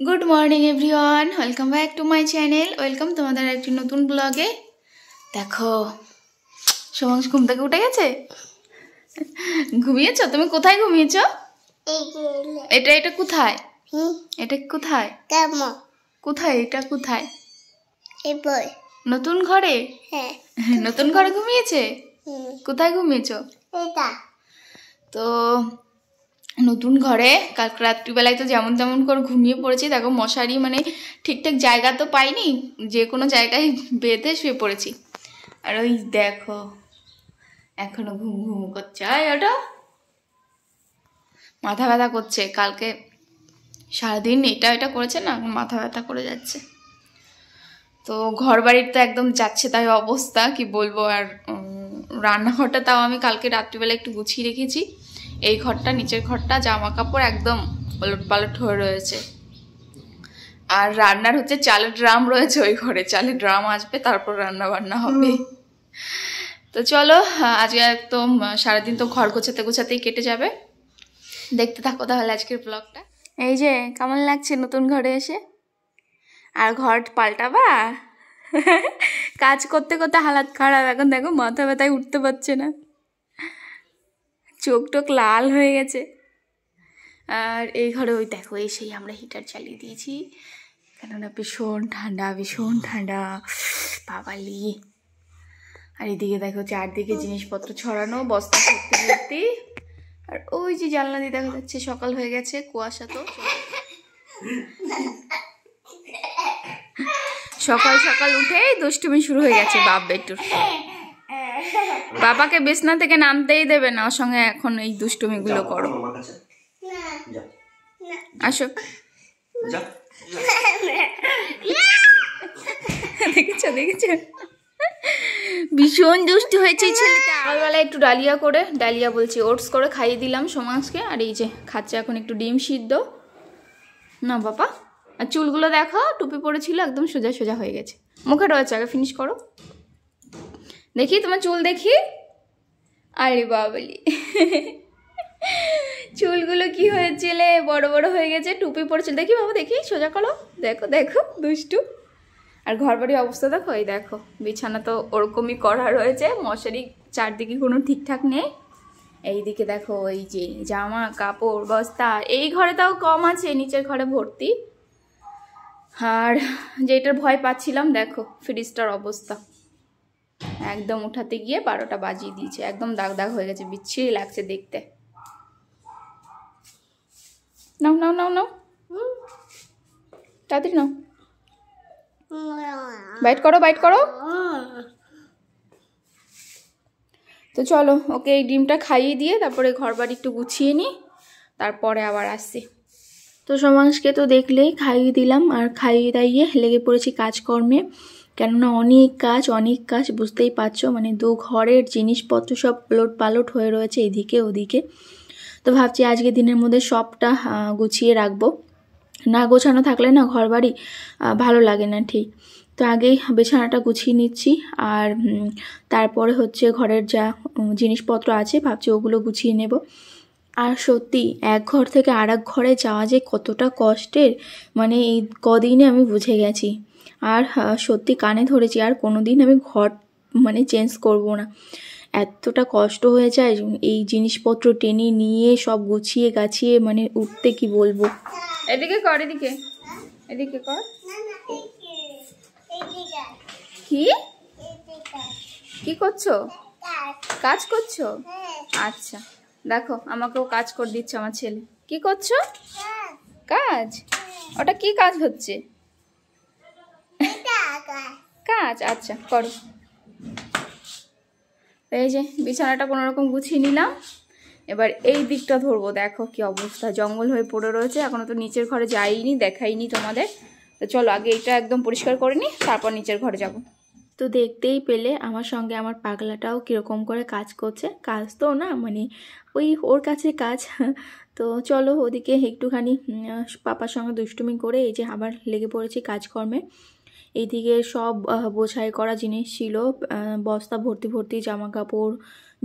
Good morning everyone, welcome back to my channel. Welcome তোমাদের একটি নতুন ব্লগে। দেখো সোমাংশ ঘুম থেকে উঠে গেছে। ঘুমিয়েছো? তুমি কোথায় ঘুমিয়েছো? এটা কোথায়? এটা কোথায়? কোথায় এটা কোথায়? নতুন ঘরে? হ্যাঁ, নতুন ঘরে ঘুমিয়েছে। কোথায় ঘুমিয়েছো? তো নতুন ঘরে কাল রাত্রিবেলায় তো যেমন তেমন করে ঘুমিয়ে পড়েছি। দেখো মশারি মানে ঠিকঠাক জায়গা তো পাইনি, যে কোনো জায়গায় বেঁধে শুয়ে পড়েছি। আর ওই দেখো এখনো ঘুম ঘুম করছে। ওটা মাথা ব্যথা করছে, কালকে সারাদিন এটা করেছে না, মাথা ব্যথা করে যাচ্ছে। তো ঘর বাড়ির তো একদম যাচ্ছে তাই অবস্থা, কি বলবো। আর রান্নাঘরটা তাও আমি কালকে রাত্রিবেলা একটু গুছিয়ে রেখেছি। এই ঘরটা, নিচের ঘরটা, জামা কাপড় একদম ওলট পালট হয়ে রয়েছে। আর রান্নার হচ্ছে চালের ড্রাম রয়েছে ওই ঘরে, চালের ড্রাম আসবে তারপর রান্না বান্না হবে। তো চলো আজকে একদম সারাদিন তো ঘর গোছাতে গোছাতেই কেটে যাবে। দেখতে থাকো তাহলে আজকের ব্লগটা। এই যে কেমন লাগছে নতুন ঘরে এসে? আর ঘর পাল্টাবা? কাজ করতে করতে হালাত খারাপ। এখন দেখো মাথা ব্যথায় উঠতে পারছে না, চোখ টোক লাল হয়ে গেছে। আর এই ঘরে ওই দেখো এসেই আমরা হিটার চালিয়ে দিয়েছি, কেননা ভীষণ ঠান্ডা বাবালি। আর এদিকে দেখো চারদিকে জিনিসপত্র ছড়ানো, বস্তা ভর্তি ভর্তি। আর ওই যে জানলা দিয়ে দেখা যাচ্ছে সকাল হয়ে গেছে, কুয়াশা তো। সকাল সকাল উঠেই দুষ্টুমি শুরু হয়ে গেছে বাপ বেটুর। বাবাকে বিছনা থেকে নামতেই দেবে না, ওর সঙ্গে এখন এই দুষ্টুমিগুলো করো। আসো, দেখেছো ভীষণ দুষ্টু হয়েছে এই ছেলেটা। সকালবেলায় একটু ডালিয়া বলছি ওটস করে খাইয়ে দিলাম সোমাংশকে। আর এই যে খাচ্ছে এখন একটু ডিম সিদ্ধ। না বাবা, আর চুলগুলো দেখো, টুপি পরেছিল একদম সোজা সোজা হয়ে গেছে। মুখে রয়েছে, আগে ফিনিশ করো। দেখি তোমার চুল দেখি। আরে বাবলি, চুলগুলো কি হয়েছিলে, বড় বড় হয়ে গেছে, টুপি পরেছিল। দেখি বাবা, দেখি সোজা করো। দেখো দেখো দুষ্টু। আর ঘর বাড়ির অবস্থা দেখো, এই দেখো বিছানা তো ওরকমই করা রয়েছে, মশারি চারদিকে কোনো ঠিকঠাক নেই। এইদিকে দেখো এই যে জামা কাপড় বস্তা, এই ঘরে তাও কম আছে, নিচের ঘরে ভর্তি। আর যেটার ভয় পাচ্ছিলাম দেখো ফ্রিজটার অবস্থা, একদম উঠাতে গিয়ে 12টা বাজিয়ে দিয়েছে, একদম দাগ দাগ হয়ে গেছে, বিচ্ছিরি লাগছে দেখতে। নাও নাও নাও নাও, তাড়াতাড়ি নাও, বাইট করো। তো চলো ওকে এই ডিমটা খাইয়ে দিয়ে তারপরে ঘর বাড়ি একটু গুছিয়ে নিই, তারপরে আবার আসছি। তো সোমাংশকে তো দেখলেই খাইয়ে দিলাম, আর খাইয়ে দাইয়ে লেগে পড়েছি কাজকর্মে। কেননা অনেক কাজ বুঝতেই পারছো, মানে ঘরের জিনিসপত্র সব ওলট পালট হয়ে রয়েছে এদিকে ওদিকে। তো ভাবছি আজকে দিনের মধ্যে সবটা গুছিয়ে রাখবো। না গোছানো থাকলে না ঘর বাড়ি ভালো লাগে না ঠিক। তো আগেই বিছানাটা গুছিয়ে নিচ্ছি, আর তারপরে হচ্ছে ঘরের যা জিনিসপত্র আছে ভাবছি ওগুলো গুছিয়ে নেব। আর সত্যি এক ঘর থেকে আর এক ঘরে যাওয়া যে কতটা কষ্টের, মানে এই কদিনে আমি বুঝে গেছি। আর সত্যি কানে ধরেছি, আর কোনোদিন আমি ঘর মানে চেঞ্জ করব না। এতটা কষ্ট হয়ে যায় এই জিনিসপত্র টেনে নিয়ে সব গুছিয়ে গাছিয়ে, মানে উঠতে কি বলবো। এদিকে কর, এদিকে কর। কি করছো? কাজ করছো? আচ্ছা দেখো আমাকেও কাজ করে দিচ্ছে আমার ছেলে। কি করছো? কাজ? ওটা কি কাজ হচ্ছে? কাজ? আচ্ছা করো। এই যে বিছানাটা কোনো রকম গুছিয়ে নিলাম, এবার এই দিকটা ধরবো। দেখো কি অবস্থা, জঙ্গল হয়ে পড়ে রয়েছে। এখনো তো নিচের ঘরে যাইনি, দেখাইনি তোমাদের। তো চলো আগে এটা একদম পরিষ্কার করে নিই, তারপর নিচের ঘরে যাব। তো দেখতেই পেলে আমার সঙ্গে আমার পাগলাটাও কীরকম করে কাজ করছে। কাজ তো না, মানে ওই ওর কাছে কাজ। তো চলো ওদিকে একটুখানি পাপার সঙ্গে দুষ্টুমি করে এই যে আবার লেগে পড়েছি কাজকর্মে। এইদিকে সব বোঝাই করা জিনিস ছিল, বস্তা ভর্তি ভর্তি জামা কাপড়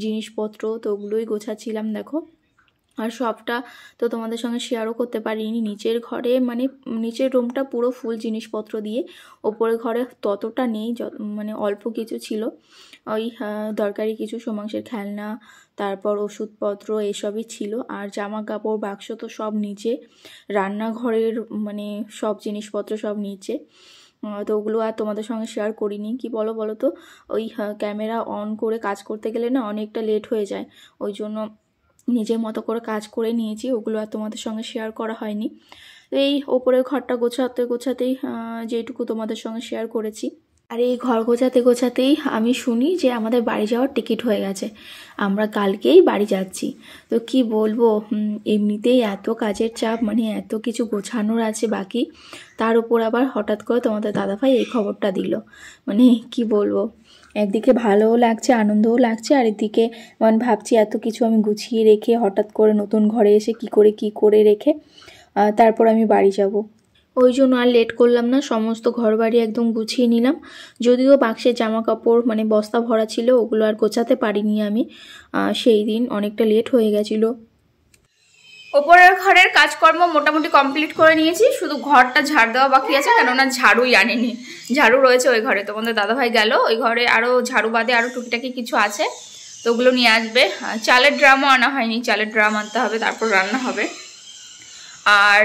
জিনিসপত্র, তো ওগুলোই গোছাচ্ছিলাম। দেখো আর সবটা তো তোমাদের সঙ্গে শেয়ারও করতে পারিনি। নিচের ঘরে মানে নিচের রুমটা পুরো ফুল জিনিসপত্র দিয়ে, ওপরের ঘরে ততটা নেই, মানে অল্প কিছু ছিল, ওই দরকারি কিছু সোমাংসের খেলনা, তারপর ওষুধপত্র এসবই ছিল। আর জামা কাপড় বাক্স তো সব নিচে, রান্নাঘরের মানে সব জিনিসপত্র সব নিচে। তো ওগুলো আর তোমাদের সঙ্গে শেয়ার করিনি। কি বলো তো, ওই ক্যামেরা অন করে কাজ করতে গেলে না অনেকটা লেট হয়ে যায়, ওই জন্য নিজের মতো করে কাজ করে নিয়েছি, ওগুলো আর তোমাদের সঙ্গে শেয়ার করা হয়নি। এই ওপরের ঘরটা গোছাতেই যেটুকু তোমাদের সঙ্গে শেয়ার করেছি। আর এই ঘর গোছাতেই আমি শুনি যে আমাদের বাড়ি যাওয়ার টিকিট হয়ে গেছে, আমরা কালকেই বাড়ি যাচ্ছি। তো কি বলবো, এমনিতেই এত কাজের চাপ, মানে এত কিছু গোছানোর আছে বাকি, তার উপর আবার হঠাৎ করে তোমাদের দাদাভাই এই খবরটা দিল। মানে কি বলবো, একদিকে ভালোও লাগছে, আনন্দও লাগছে, আর এদিকে মানে ভাবছি এত কিছু আমি গুছিয়ে রেখে হঠাৎ করে নতুন ঘরে এসে কি করে রেখে তারপর আমি বাড়ি যাব। ওই জন্য আর লেট করলাম না, সমস্ত ঘর বাড়ি একদম গুছিয়ে নিলাম। যদিও বাক্সের জামা কাপড় মানে বস্তা ভরা ছিল, ওগুলো আর গোছাতে পারিনি আমি, সেই দিন অনেকটা লেট হয়ে গেছিলো। ওপরের ঘরের কাজকর্ম মোটামুটি কমপ্লিট করে নিয়েছি, শুধু ঘরটা ঝাড় দেওয়া বাকি আছে, কেননা ঝাড়ুই আনেনি। ঝাড়ু রয়েছে ওই ঘরে, তোমাদের দাদাভাই গেল, ওই ঘরে আরও ঝাড়ু বাদে আরও টুকিটাকি কিছু আছে, তো ওগুলো নিয়ে আসবে। চালের ড্রামও আনা হয়নি, চালের ড্রাম আনতে হবে, তারপর রান্না হবে। আর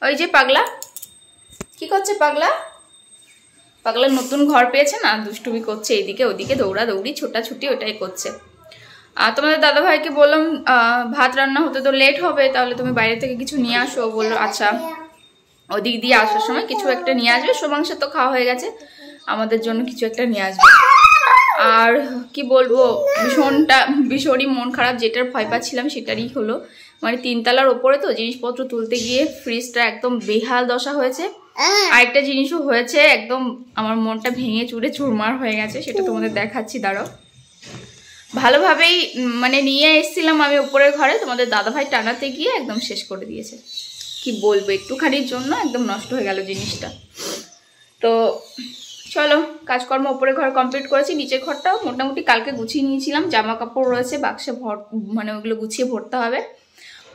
ওই যে পাগলা কি করছে, পাগলা নতুন ঘর পেয়েছে না, দুষ্টুমি করছে, এইদিকে ওদিকে দৌড়াদৌড়ি ছোটাছুটি ওটাই করছে। তোমাদের দাদাভাইকে বললাম ভাত রান্না হতে তো লেট হবে, তাহলে তুমি বাইরে থেকে কিছু নিয়ে আসো। বললো আচ্ছা, ওদিক দিয়ে আসার সময় কিছু একটা নিয়ে আসবে, সোমাংসের তো খাওয়া হয়ে গেছে, আমাদের জন্য কিছু একটা নিয়ে আসবে। আর কি বলবো, ভীষণই মন খারাপ, যেটার ভয় পাচ্ছিলাম সেটারই হলো। মানে 3 তলার ওপরে তো জিনিসপত্র তুলতে গিয়ে ফ্রিজটা একদম বেহাল দশা হয়েছে। আরেকটা জিনিসও হয়েছে, একদম আমার মনটা ভেঙে চুরে চুরমার হয়ে গেছে, সেটা তোমাদের দেখাচ্ছি, দাঁড়াও। ভালোভাবেই মানে নিয়ে এসেছিলাম আমি উপরের ঘরে, তোমাদের দাদাভাই টানাতে গিয়ে একদম শেষ করে দিয়েছে। কি বলবো, একটুখানির জন্য একদম নষ্ট হয়ে গেল জিনিসটা। তো চলো, কাজকর্ম উপরের ঘর কমপ্লিট করেছি, নিচের ঘরটাও মোটামুটি কালকে গুছিয়ে নিয়েছিলাম। জামা কাপড় রয়েছে বাক্সে মানে ওগুলো গুছিয়ে ভরতে হবে,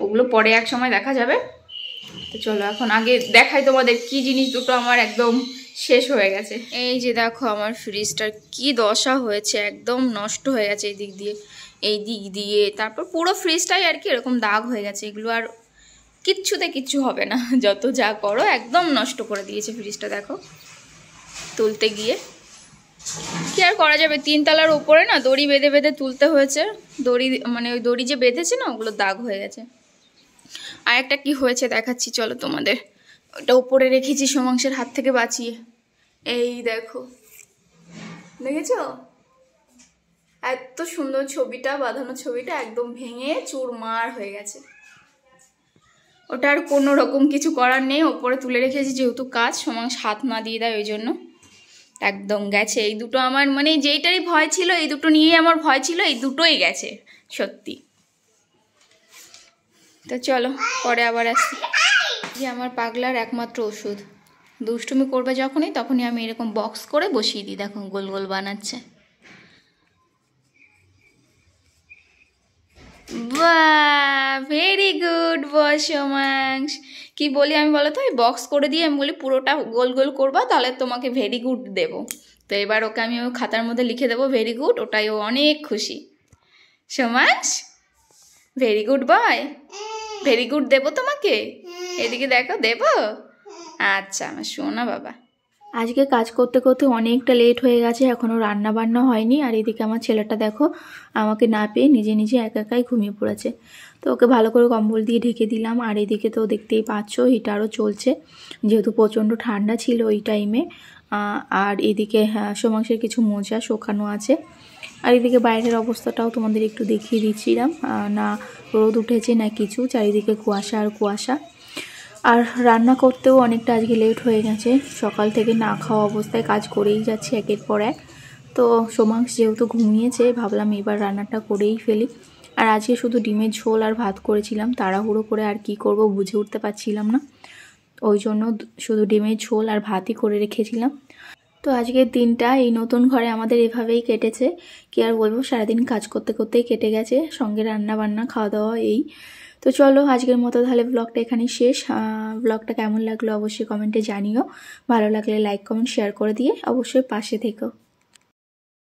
ওগুলো পরে এক সময় দেখা যাবে। তো চলো এখন আগে দেখাই তোমাদের কি জিনিস দুটো আমার একদম শেষ হয়ে গেছে। এই যে দেখো আমার ফ্রিজটার কি দশা হয়েছে, একদম নষ্ট হয়ে গেছে এই দিক দিয়ে, তারপর পুরো ফ্রিজটাই আর কি এরকম দাগ হয়ে গেছে। এগুলো আর কিচ্ছু হবে না, যত যা করো একদম নষ্ট করে দিয়েছে ফ্রিজটা। দেখো তুলতে গিয়ে কি আর করা যাবে, 3 তলার উপরে না দড়ি বেঁধে তুলতে হয়েছে, মানে ওই দড়ি যে বেঁধেছে না, ওগুলো দাগ হয়ে গেছে। আর একটা কি হয়েছে দেখাচ্ছি চলো তোমাদের, ওটা উপরে রেখেছি সোমাংসের হাত থেকে বাঁচিয়ে। এই দেখো, দেখেছো এত সুন্দর ছবিটা, বাঁধানো ছবিটা একদম ভেঙে চুরমার হয়ে গেছে। ওটা আর কোনো রকম কিছু করার নেই, ওপরে তুলে রেখেছি, যেহেতু কাজ সোমাংস হাত না দিয়ে দেয় ওই জন্য একদম গেছে। এই দুটো আমার মানে যেইটারই ভয় ছিল, এই দুটো নিয়েই আমার ভয় ছিল, এই দুটোই গেছে সত্যি। তো চলো পরে আবার আসছি। যে আমার পাগলার একমাত্র ওষুধ, দুষ্টুমি করবে যখনই, তখনই আমি এরকম বক্স করে বসিয়ে দিই, দেখো গোল গোল বানাচ্ছে। বাহ, ভেরি গুড সোমাংস। কি বলি আমি বলো তো, বক্স করে দিয়ে আমি বলি পুরোটা গোল গোল করবা, তাহলে তোমাকে ভেরি গুড দেবো। তো এবার ওকে আমি ওই খাতার মধ্যে লিখে দেবো ভেরি গুড, ওটাই ও অনেক খুশি। Somangsho very good boy, very good দেবো তোমাকে, এদিকে দেখো দেবো। আচ্ছা আমার শোনা বাবা। আজকে কাজ করতে করতে অনেকটা লেট হয়ে গেছে, এখনও রান্না বান্না হয়নি। আর এদিকে আমার ছেলেটা দেখো আমাকে না পেয়ে নিজে একাই ঘুমিয়ে পড়েছে। তো ওকে ভালো করে কম্বল দিয়ে ঢেকে দিলাম। আর এদিকে তো দেখতেই পাচ্ছ হিটারও চলছে, যেহেতু প্রচণ্ড ঠান্ডা ছিল ওই টাইমে। আর এদিকে সোমাংসের কিছু মোজা শুকানো আছে। আর এদিকে বাইরের অবস্থাটাও তোমাদের একটু দেখিয়ে দিচ্ছিলাম, না রোদ উঠেছে না কিছু, চারিদিকে কুয়াশা আর কুয়াশা। আর রান্না করতেও অনেকটা আজকে লেট হয়ে গেছে, সকাল থেকে না খাওয়া অবস্থায় কাজ করেই যাচ্ছি একের পর এক। তো সোমাংস যেহেতু ঘুমিয়েছে, ভাবলাম এবার রান্নাটা করেই ফেলি। আর আজকে শুধু ডিমের ঝোল আর ভাত করেছিলাম, তাড়াহুড়ো করে আর কি করব বুঝে উঠতে পারছিলাম না, ওই জন্য শুধু ডিমের ঝোল আর ভাতই করে রেখেছিলাম। তো আজকের দিনটা এই নতুন ঘরে আমাদের এভাবেই কেটেছে। কি আর বলবো, সারাদিন কাজ করতে করতেই কেটে গেছে, সঙ্গে রান্না বান্না খাওয়া দাওয়া এই। তো চলো আজকের মতো তাহলে ব্লগটা এখানেই শেষ। ব্লগটা কেমন লাগলো অবশ্যই কমেন্টে জানিও। ভালো লাগলে লাইক কমেন্ট শেয়ার করে দিয়ে অবশ্যই পাশে থেকো।